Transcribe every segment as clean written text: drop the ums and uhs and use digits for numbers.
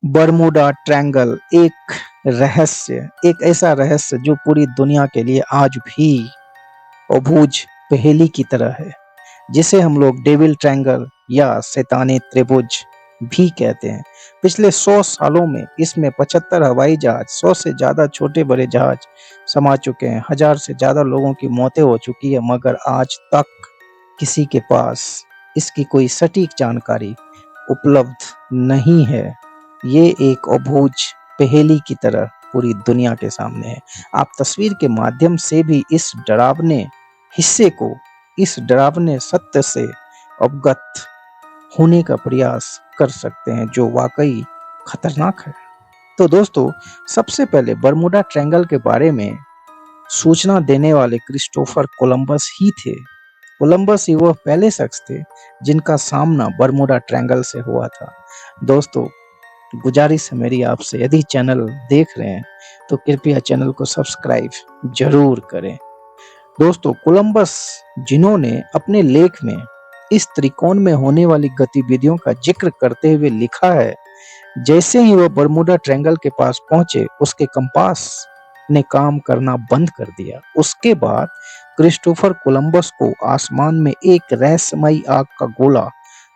Bermuda triangle एक ऐसा रहस्य जो पूरी दुनिया के लिए आज भी अबूझ पहेली की तरह है, जिसे हम लोग डेविल ट्रायंगल या शैतानी त्रिभुज भी कहते हैं। पिछले 100 सालों में इसमें 75 हवाई जहाज, 100 से ज्यादा छोटे बड़े जहाज समा चुके हैं, 1000 से ज्यादा लोगों की मौतें हो चुकी है, मगर आज तक किसी के पास इसकी कोई सटीक जानकारी उपलब्ध नहीं है। ये एक अबूझ पहेली की तरह पूरी दुनिया के सामने है। आप तस्वीर के माध्यम से भी इस डरावने सत्य से अवगत होने का प्रयास कर सकते हैं, जो वाकई खतरनाक है। तो दोस्तों, सबसे पहले बरमूडा ट्रायंगल के बारे में सूचना देने वाले क्रिस्टोफर कोलंबस ही थे। कोलंबस ही वह पहले शख्स थे जिनका सामना बरमूडा ट्रायंगल से हुआ था। दोस्तों, गुजारिश है मेरी आपसे, यदि चैनल देख रहे हैं तो कृपया चैनल को सब्सक्राइब जरूर करें। दोस्तों, कोलंबस जिन्होंने अपने लेख में इस त्रिकोण में होने वाली गतिविधियों का जिक्र करते हुए लिखा है, जैसे ही वह बरमूडा ट्रायंगल के पास पहुंचे, उसके कंपास ने काम करना बंद कर दिया। उसके बाद क्रिस्टोफर कोलंबस को आसमान में एक रहस्यमयी आग का गोला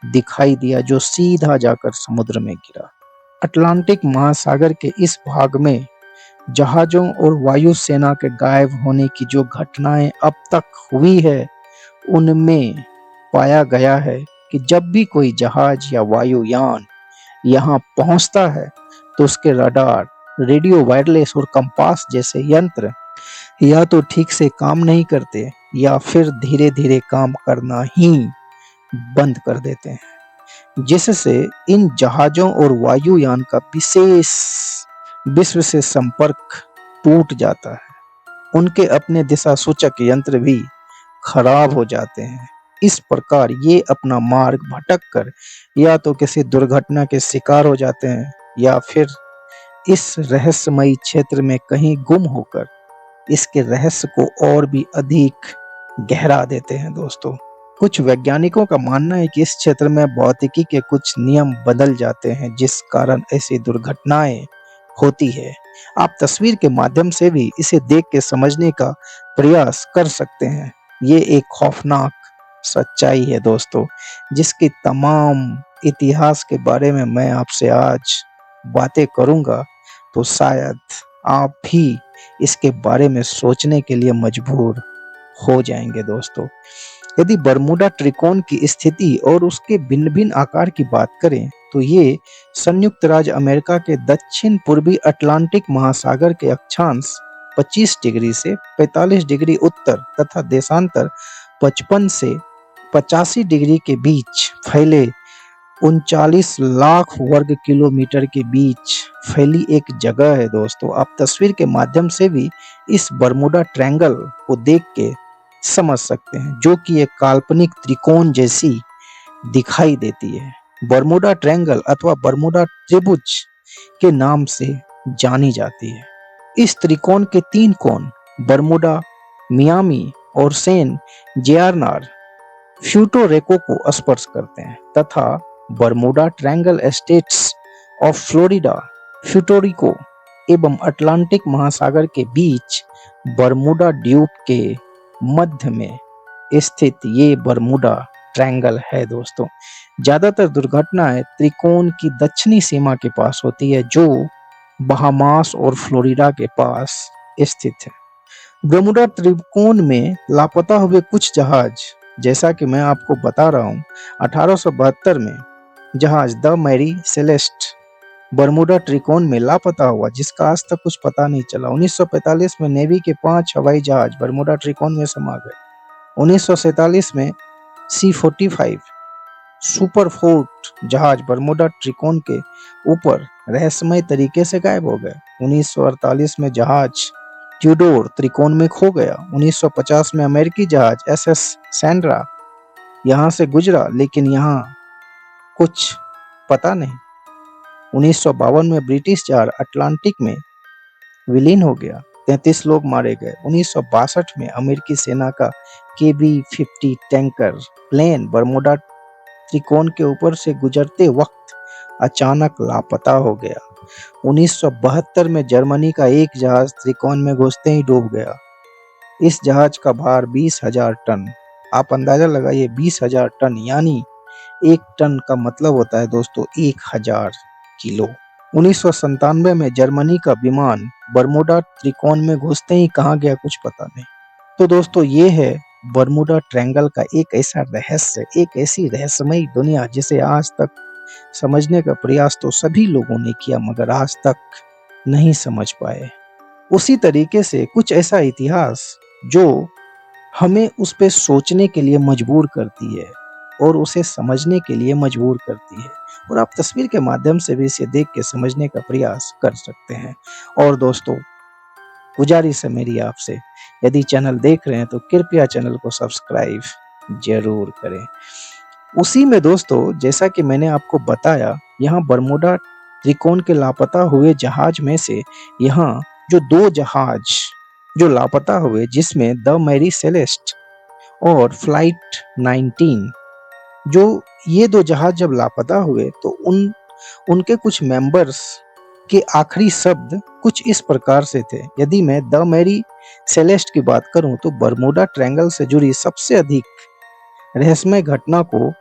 दिखाई दिया, जो सीधा जाकर समुद्र में गिरा। अटलांटिक महासागर के इस भाग में जहाजों और वायुसेना के गायब होने की जो घटनाएं अब तक हुई है, उनमें पाया गया है कि जब भी कोई जहाज या वायुयान यहाँ पहुंचता है, तो उसके रडार, रेडियो, वायरलेस और कंपास जैसे यंत्र या तो ठीक से काम नहीं करते या फिर धीरे धीरे काम करना ही बंद कर देते हैं, जिससे इन जहाजों और वायुयान का विश्व से संपर्क टूट जाता है। उनके अपने दिशा सूचक यंत्र भी खराब हो जाते हैं। इस प्रकार ये अपना मार्ग भटक कर या तो किसी दुर्घटना के शिकार हो जाते हैं या फिर इस रहस्यमयी क्षेत्र में कहीं गुम होकर इसके रहस्य को और भी अधिक गहरा देते हैं। दोस्तों, कुछ वैज्ञानिकों का मानना है कि इस क्षेत्र में भौतिकी के कुछ नियम बदल जाते हैं, जिस कारण ऐसी दुर्घटनाएं होती है। आप तस्वीर के माध्यम से भी इसे देख के समझने का प्रयास कर सकते हैं। ये एक खौफनाक सच्चाई है दोस्तों, जिसकी तमाम इतिहास के बारे में मैं आपसे आज बातें करूंगा, तो शायद आप भी इसके बारे में सोचने के लिए मजबूर हो जाएंगे। दोस्तों, यदि बरमूडा त्रिकोण की स्थिति और उसके भिन्न भिन्न आकार की बात करें, तो ये संयुक्त राज्य अमेरिका के दक्षिण पूर्वी अटलांटिक महासागर के अक्षांश 25 डिग्री से 45 डिग्री उत्तर तथा देशांतर 55 से 85 डिग्री के बीच फैले 39 लाख वर्ग किलोमीटर के बीच फैली एक जगह है। दोस्तों, आप तस्वीर के माध्यम से भी इस बरमूडा ट्रायंगल को देख के समझ सकते हैं, जो कि एक काल्पनिक त्रिकोण जैसी दिखाई देती है। बरमूडा ट्रायंगल अथवा बरमूडा त्रिभुज के नाम से जानी जाती है। इस त्रिकोण के 3 कोण बरमूडा, मियामी और सैन जेआरनार प्यूर्टो रिको को स्पर्श करते हैं तथा Bermuda triangle states of Florida, Puerto Rico एवं अटलांटिक महासागर के बीच बरमूडा द्वीप के मध्य में स्थित ये बरमूडा ट्रायंगल है। दोस्तों, ज्यादातर दुर्घटनाएं त्रिकोण की दक्षिणी सीमा के पास होती है, जो बहामास और फ्लोरिडा के पास स्थित है। बरमूडा त्रिकोण में लापता हुए कुछ जहाज, जैसा कि मैं आपको बता रहा हूं, 1872 में जहाज द मैरी सेलेस्ट बरमूडा त्रिकोण में लापता हुआ, जिसका आज तक कुछ पता नहीं चला। 1945 में नेवी के 5 हवाई जहाज बरमूडा त्रिकोण में समा गए। 1947 में C-45 सुपर फोर्ट जहाज बरमूडा त्रिकोण के ऊपर रहस्यमय तरीके से गायब हो गए। 1948 में जहाज ट्यूडोर त्रिकोण में खो गया। 1950 में अमेरिकी जहाज SS सैंड्रा यहां से गुजरा, लेकिन यहां कुछ पता नहीं। 1952 में ब्रिटिश जहाज अटलांटिक में विलीन हो गया, 33 लोग मारे गए। 1962 में अमेरिकी सेना का KB-50 टैंकर प्लेन बरमूडा त्रिकोण के ऊपर से गुजरते वक्त अचानक लापता हो गया। 1972 में जर्मनी का एक जहाज त्रिकोण में घुसते ही डूब गया। इस जहाज का भार 20,000 टन। आप अंदाजा लगाइए, 20,000 टन, यानी 1 टन का मतलब होता है दोस्तों 1000 किलो। 1997 में जर्मनी का विमान बरमुडा त्रिकोण में घुसते ही कहाँ गया कुछ पता नहीं। तो दोस्तों ये है बरमुडा ट्रायंगल का एक ऐसा रहस्य, एक ऐसी रहस्यमयी दुनिया जिसे आज तक समझने का प्रयास तो सभी लोगों ने किया मगर आज तक नहीं समझ पाए। उसी तरीके से कुछ ऐसा इतिहास जो हमें उस पे सोचने के लिए मजबूर करती है और उसे समझने के लिए मजबूर करती है, और आप तस्वीर के माध्यम से भी इसे देख के समझने का प्रयास कर सकते हैं। और दोस्तों, गुजारिश है मेरी आपसे, यदि चैनल देख रहे हैं तो कृपया चैनल को सब्सक्राइब जरूर करें। उसी में दोस्तों, जैसा कि मैंने आपको बताया, यहाँ बरमुडा त्रिकोण के लापता हुए जहाज में से यहाँ जो 2 जहाज जो लापता हुए, जिसमें द मैरी सेलेस्ट और फ्लाइट 19, जो ये 2 जहाज जब लापता हुए तो उनके कुछ मेंबर्स के आखिरी शब्द कुछ इस प्रकार से थे। यदि मैं द मैरी सेलेस्ट की बात करूं तो बरमुडा ट्रायंगल से जुड़ी सबसे अधिक रहस्यमय घटना को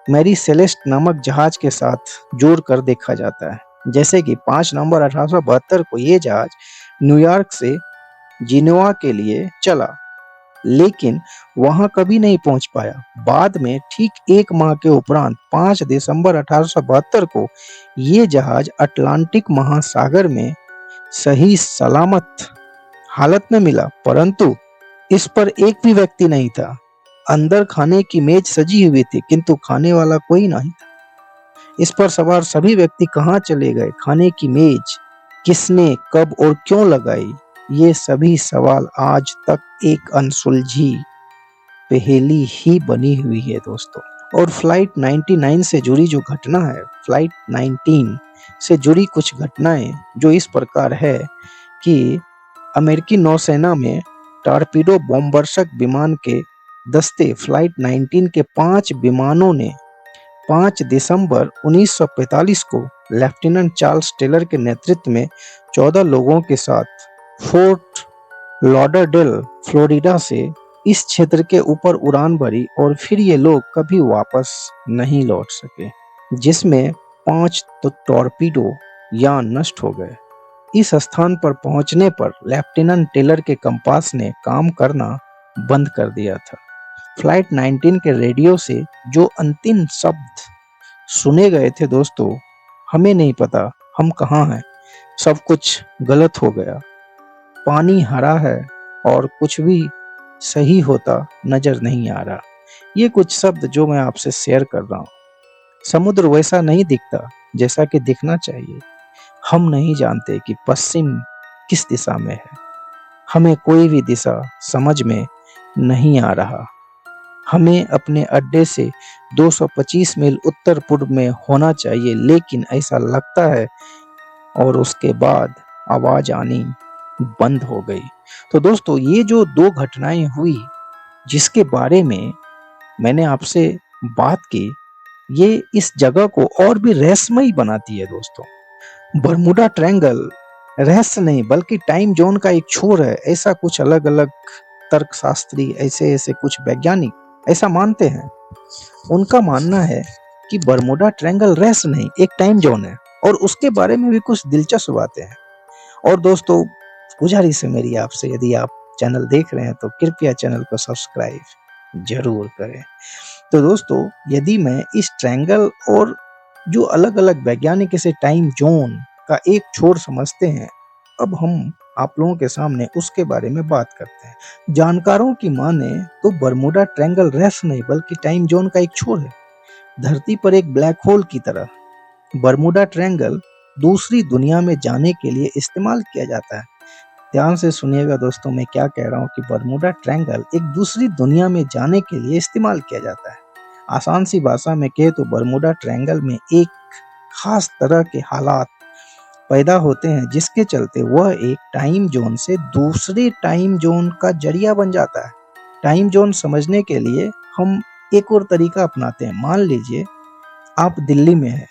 मैरी सेलेस्ट नामक जहाज के साथ जोड़कर देखा जाता है। जैसे कि 5 नवंबर 1872 को ये जहाज न्यूयॉर्क से जिनेवा के लिए चला, लेकिन वहां कभी नहीं पहुंच पाया। बाद में ठीक 1 माह के उपरांत 5 दिसंबर 1872 को ये जहाज अटलांटिक महासागर में सही सलामत हालत में मिला, परंतु इस पर एक भी व्यक्ति नहीं था। अंदर खाने की मेज सजी हुई थी किंतु खाने वाला कोई नहीं था। इस पर सवार सभी व्यक्ति कहाँ चले गए, खाने की मेज किसने, कब और क्यों लगाई, ये सभी सवाल आज तक एक अनसुलझी पहेली ही बनी हुई है दोस्तों। और फ्लाइट 99 से जुड़ी जो घटना है, फ्लाइट 19 से जुड़ी कुछ घटनाएं जो इस प्रकार है कि अमेरिकी नौसेना में टॉर्पीडो बॉम्बर्सक विमान के दस्ते फ्लाइट 19 के 5 विमानों ने 5 दिसंबर 1945 को लेफ्टिनेंट चार्ल्स टेलर के नेतृत्व में 14 लोगों के साथ फोर्ट लॉडरडेल फ्लोरिडा से इस क्षेत्र के ऊपर उड़ान भरी और फिर ये लोग कभी वापस नहीं लौट सके, जिसमें 5 टॉर्पीडो यान नष्ट हो गए। इस स्थान पर पहुंचने पर लेफ्टिनेंट टेलर के कंपास ने काम करना बंद कर दिया था। फ्लाइट 19 के रेडियो से जो अंतिम शब्द सुने गए थे दोस्तों, हमें नहीं पता हम कहाँ हैं, सब कुछ गलत हो गया, पानी हरा है और कुछ भी सही होता नजर नहीं आ रहा। ये कुछ शब्द जो मैं आपसे शेयर कर रहा हूँ। समुद्र वैसा नहीं दिखता जैसा कि दिखना चाहिए। हम नहीं जानते कि पश्चिम किस दिशा में है। हमें कोई भी दिशा समझ में नहीं आ रहा। हमें अपने अड्डे से 225 मील उत्तर पूर्व में होना चाहिए, लेकिन ऐसा लगता है, और उसके बाद आवाज आनी बंद हो गई। तो दोस्तों, ये जो 2 घटनाएं हुई जिसके बारे में मैंने आपसे बात की, ये इस जगह को और भी रहस्यमयी बनाती है दोस्तों। बरमुडा ट्रायंगल रहस्य नहीं बल्कि टाइम जोन का एक छोर है, ऐसा कुछ अलग अलग तर्कशास्त्री, ऐसे कुछ वैज्ञानिक ऐसा मानते हैं। उनका मानना है कि बरमुडा ट्रायंगल रहस्य नहीं, एक टाइम जोन है, और उसके बारे में भी कुछ दिलचस्प बातें हैं। और दोस्तों, गुजारिश है मेरी आपसे, यदि आप चैनल देख रहे हैं तो कृपया चैनल को सब्सक्राइब जरूर करें। तो दोस्तों, यदि मैं इस ट्रायंगल और जो अलग अलग वैज्ञानिक इसे टाइम जोन का एक छोर समझते हैं, अब हम आप लोगों के सामने उसके बारे में बात करते हैं। जानकारों की माने तो बरमुडा ट्रायंगल रहस्य नहीं बल्कि टाइम जोन का एक छोर है, धरती पर एक ब्लैक होल की तरह। बरमुडा ट्रायंगल दूसरी दुनिया में जाने के लिए इस्तेमाल किया जाता है। ध्यान से सुनिएगा दोस्तों, मैं क्या कह रहा हूँ कि बरमुडा ट्रायंगल एक दूसरी दुनिया में जाने के लिए इस्तेमाल किया जाता है। आसान सी भाषा में कहे तो बरमुडा ट्रायंगल में एक खास तरह के हालात पैदा होते हैं जिसके चलते वह एक टाइम जोन से दूसरे टाइम जोन का जरिया बन जाता है। टाइम जोन समझने के लिए हम एक और तरीका अपनाते हैं। मान लीजिए आप दिल्ली में हैं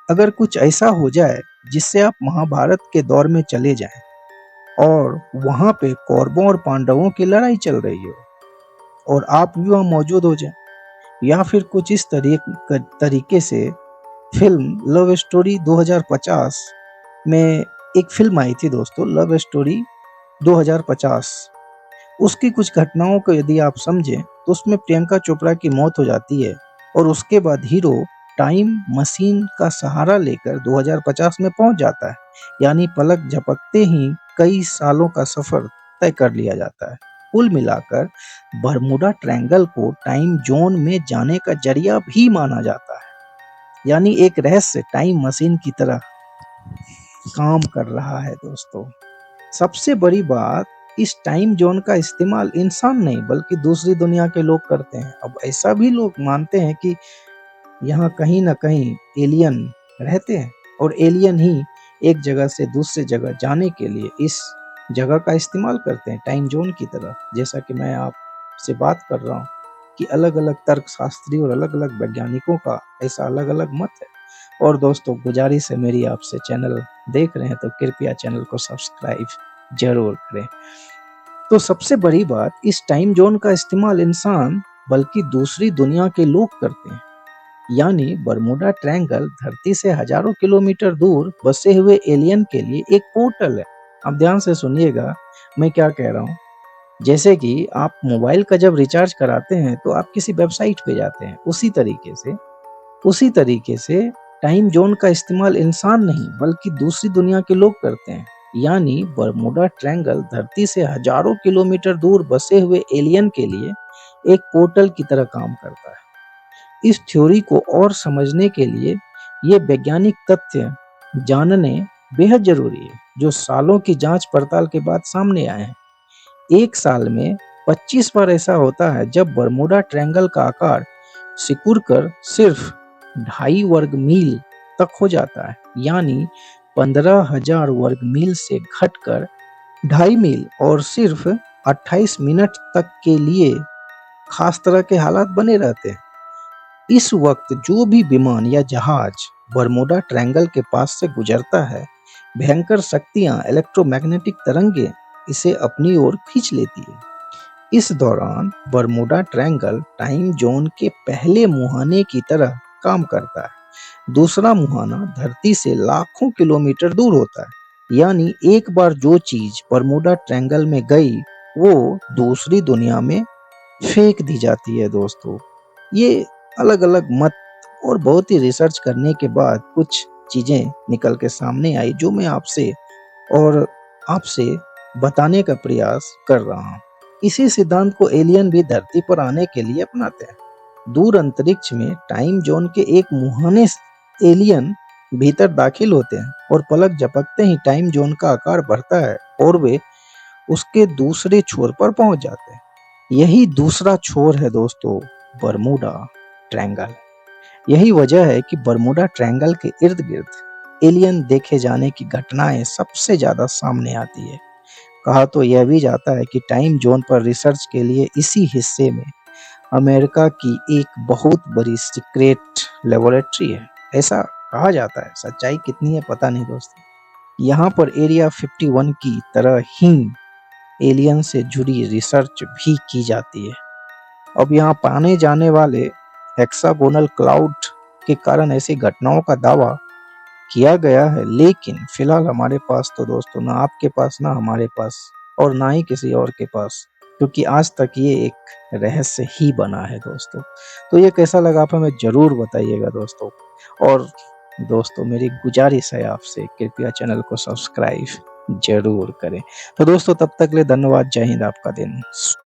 अगर कुछ ऐसा हो जाए जिससे आप महाभारत के दौर में चले जाएं और वहां पे कौरवों और पांडवों की लड़ाई चल रही हो और आप भी वहां मौजूद हो जाएं, या फिर कुछ इस तरीके से फिल्म लव स्टोरी 2050 में एक फिल्म आई थी दोस्तों, लव स्टोरी 2050। उसकी कुछ घटनाओं को यदि आप समझें तो उसमें प्रियंका चोपड़ा की मौत हो जाती है और उसके बाद हीरो टाइम मशीन का सहारा लेकर 2050 में पहुंच जाता है। यानी पलक झपकते ही कई सालों का सफर तय कर लिया जाता है। कुल मिलाकर बरमुडा ट्रायंगल को टाइम जोन में जाने का जरिया भी माना जाता है। यानी एक रहस्य टाइम मशीन की तरह काम कर रहा है दोस्तों। सबसे बड़ी बात, इस टाइम जोन का इस्तेमाल इंसान नहीं बल्कि दूसरी दुनिया के लोग करते हैं। अब ऐसा भी लोग मानते हैं कि यहाँ कहीं ना कहीं एलियन रहते हैं और एलियन ही एक जगह से दूसरी जगह जाने के लिए इस जगह का इस्तेमाल करते हैं टाइम जोन की तरह। जैसा कि मैं आपसे बात कर रहा हूँ कि अलग अलग तर्कशास्त्री और अलग अलग वैज्ञानिकों का ऐसा अलग अलग मत है। और दोस्तों गुजारिश है मेरी आपसे, चैनल देख रहे हैं तो कृपया चैनल को सब्सक्राइब जरूर करें। तो सबसे बड़ी बात, इस टाइम जोन का इस्तेमाल इंसान बल्कि दूसरी दुनिया के लोग करते हैं। यानी बरमुडा ट्रायंगल धरती से हजारों किलोमीटर दूर बसे हुए एलियन के लिए एक पोर्टल है। अब ध्यान से सुनिएगा मैं क्या कह रहा हूँ। जैसे कि आप मोबाइल का जब रिचार्ज कराते हैं तो आप किसी वेबसाइट पे जाते हैं, उसी तरीके से टाइम जोन का इस्तेमाल इंसान नहीं बल्कि दूसरी दुनिया के लोग करते हैं। यानी बरमुडा ट्रायंगल धरती से हजारों किलोमीटर दूर बसे हुए एलियन के लिए एक पोर्टल की तरह काम करता है। इस थ्योरी को और समझने के लिए ये वैज्ञानिक तथ्य जानने बेहद जरूरी है, जो सालों की जांच पड़ताल के बाद सामने आए हैं। एक साल में 25 बार ऐसा होता है जब बरमुडा ट्रायंगल का आकार सिकुड़कर सिर्फ 2.5 वर्ग मील तक हो जाता है। यानी 15,000 वर्ग मील से घटकर 2.5 मील और सिर्फ 28 मिनट तक के लिए खास तरह के हालात बने रहते हैं। इस वक्त जो भी विमान या जहाज बरमुडा ट्रायंगल के पास से गुजरता है, भयंकर शक्तियां इलेक्ट्रोमैग्नेटिक तरंगे इसे अपनी ओर खींच लेती है। इस दौरान बरमुडा ट्रायंगल टाइम जोन के पहले मुहाने की तरह काम करता है। दूसरा मुहाना धरती से लाखों किलोमीटर दूर होता है। यानी एक बार जो चीज बरमुडा ट्रायंगल में गई वो दूसरी दुनिया में फेंक दी जाती है दोस्तों। ये अलग अलग मत और बहुत ही रिसर्च करने के बाद कुछ चीजें निकल के सामने आई जो मैं आपसे बताने का प्रयास कर रहा हूँ। इसी सिद्धांत को एलियन भी धरती पर आने के लिए अपनाते हैं। दूर अंतरिक्ष में टाइम जोन के एक मुहाने से एलियन भीतर दाखिल होते हैं और पलक झपकते ही टाइम जोन का आकार बढ़ता है और वे उसके दूसरे छोर पर पहुंच जाते हैं। यही दूसरा छोर है दोस्तों, बरमुडा ट्रायंगल। यही वजह है कि बरमुडा ट्रायंगल के इर्द गिर्द एलियन देखे जाने की घटनाएं सबसे ज्यादा सामने आती है। कहा तो यह भी जाता है कि टाइम जोन पर रिसर्च के लिए इसी हिस्से में अमेरिका की एक बहुत बड़ी सीक्रेट लेबोरेटरी है, ऐसा कहा जाता है। सच्चाई कितनी है पता नहीं दोस्तों। यहाँ पर एरिया 51 की तरह ही एलियन से जुड़ी रिसर्च भी की जाती है। अब यहाँ पाने जाने वाले हेक्सागोनल क्लाउड के कारण ऐसी घटनाओं का दावा किया गया है, लेकिन फिलहाल हमारे पास तो दोस्तों ना आपके पास ना हमारे पास और ना ही किसी और के पास, क्योंकि आज तक ये एक रहस्य ही बना है दोस्तों। तो ये कैसा लगा आप हमें जरूर बताइएगा दोस्तों। और दोस्तों मेरी गुजारिश है आपसे, कृपया चैनल को सब्सक्राइब जरूर करें। तो दोस्तों तब तक के लिए धन्यवाद। जय हिंद। आपका दिन